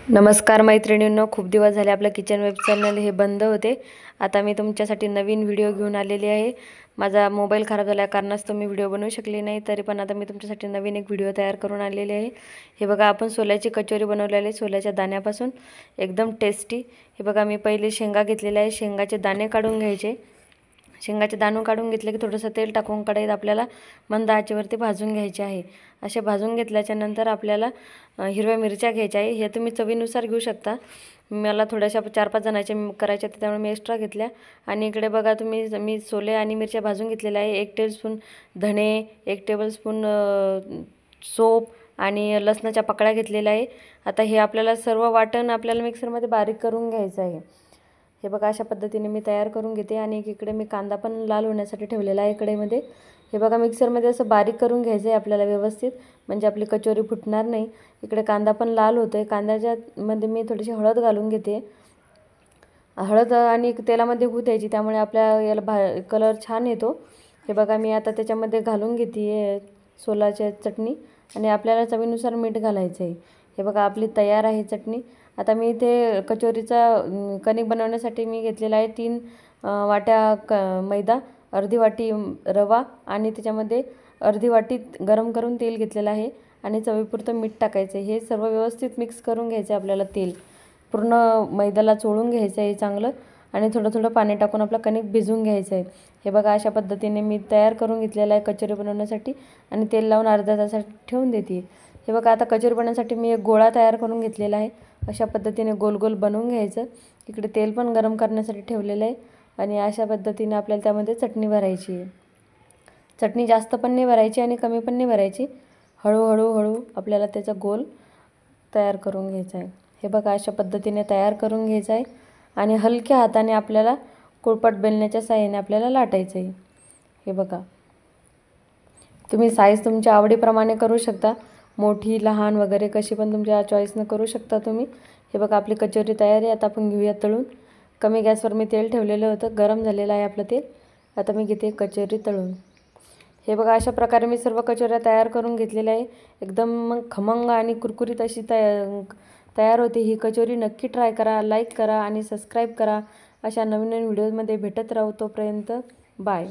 नमस्कार मैत्रिणींनो, खूप दिवस झाले आपलं किचन वेब चॅनल हे बंद होते. आता मी तुमच्यासाठी नवीन व्हिडिओ घेऊन आलेली आहे. माझा मोबाईल खराब झाल्या कारणास्तव मी व्हिडिओ बनवू शकले नाही, तरी पण आता मी तुमच्यासाठी नवीन एक व्हिडिओ तयार करून आलेले आहे. हे बघा, आपण सोल्याची कचोरी बनवलेली आहे सोल्याच्या दाण्यापासून, एकदम टेस्टी. हे बघा, मी पहिले शेंगा घेतलेले आहे. शेंगाचे दाणे काढून घ्यायचे. शेंगाचे दाणे काढून घेतले की थोडंसं तेल टाकून कढईत आपल्याला मंद आचेवरती भाजून घ्यायचे आहे. असे भाजून घेतल्याच्या नंतर आपल्याला हिरव्या मिरच्या घ्यायच्या आहे. हे तुम्ही चवीनुसार घेऊ शकता. मला थोड्याशा 4-5 जणांच्या करायच्या होत्या, त्यामुळे मी एक्स्ट्रा घेतल्या. आणि इकडे बघा तुम्ही, मी सोले आणि मिरच्या भाजून घेतलेल्या आहे. 1 टेबलस्पून धणे, 1 टेबलस्पून सोप आणि लसणाच्या पाकळ्या घेतलेल्या आहे. आता हे आपल्याला सर्व वाटण आपल्याला मिक्सरमध्ये बारीक करून घ्यायचं आहे. हे बघा, अशा पद्धतीने मी तयार करून घेते. आणि इकडे मी कांदा पण लाल होण्यासाठी ठेवलेला आहे कढईमध्ये. हे बघा, मिक्सरमध्ये असं बारीक करून घ्यायचं आहे आपल्याला व्यवस्थित, म्हणजे आपली कचोरी फुटणार नाही. इकडे कांदा पण लाल होतोय. कांद्यामध्ये मी थोडीशी हळद घालून घेते. हळद आणि तेलामध्ये होऊ द्यायची, त्यामुळे आपल्या याला कलर छान येतो. हे बघा, मी आता त्याच्यामध्ये घालून घेते सोलाची चटणी आणि आपल्याला चवीनुसार मीठ घालायचं आहे. हे बघा, आपली तयार आहे चटणी. आता मी इथे कचोरीचा कणिक बनवण्यासाठी मी घेतलेला आहे 3 वाट्या मैदा, अर्धी वाटी रवा आणि त्याच्यामध्ये अर्धी वाटी गरम करून तेल घेतलेलं आहे आणि चवीपुरतं मीठ टाकायचं आहे. हे सर्व व्यवस्थित मिक्स करून घ्यायचं आहे. आपल्याला तेल पूर्ण मैद्याला चोळून घ्यायचं आहे चांगलं आणि थोडं थोडं पाणी टाकून आपलं कणिक भिजवून घ्यायचं आहे. हे बघा, अशा पद्धतीने मी तयार करून घेतलेलं आहे कचोरी बनवण्यासाठी आणि तेल लावून अर्ध्या तासासाठी ठेवून देते. हे बघा, आता कचोरी बनवण्यासाठी मी एक गोळा तयार करून घेतलेला आहे. अशा पद्धतीने गोल गोल बनवून घ्यायचं. इकडे तेल पण गरम करण्यासाठी ठेवलेलं आहे आणि अशा पद्धतीने आपल्याला त्यामध्ये चटणी भरायची आहे. चटणी जास्त पण नाही भरायची आणि कमी पण नाही भरायची. हळूहळू आपल्याला त्याचा गोल तयार करून घ्यायचा आहे. हे बघा, अशा पद्धतीने तयार करून घ्यायचं आहे आणि हलक्या हाताने आपल्याला पोळपाट बेलण्याच्या साहाय्याने आपल्याला लाटायचं आहे. हे बघा, तुम्ही साईज तुमच्या आवडीप्रमाणे करू शकता, मोठी लहान वगैरे कशी पण तुमच्या चॉईसनं करू शकता तुम्ही. हे बघा, आपली कचोरी तयार आहे. आता आपण घेऊया तळून. कमी गॅसवर मी तेल ठेवलेलं होतं, गरम झालेलं आहे आपलं तेल. आता मी घेते कचोरी तळून. हे बघा, अशा प्रकारे मी सर्व कचोऱ्या तयार करून घेतलेल्या आहे. एकदम खमंग आणि कुरकुरीत अशी तयार होते ही कचोरी. नक्की ट्राय करा, लाईक करा आणि सबस्क्राईब करा. अशा नवीन नवीन व्हिडिओजमध्ये भेटत राहू. तोपर्यंत बाय.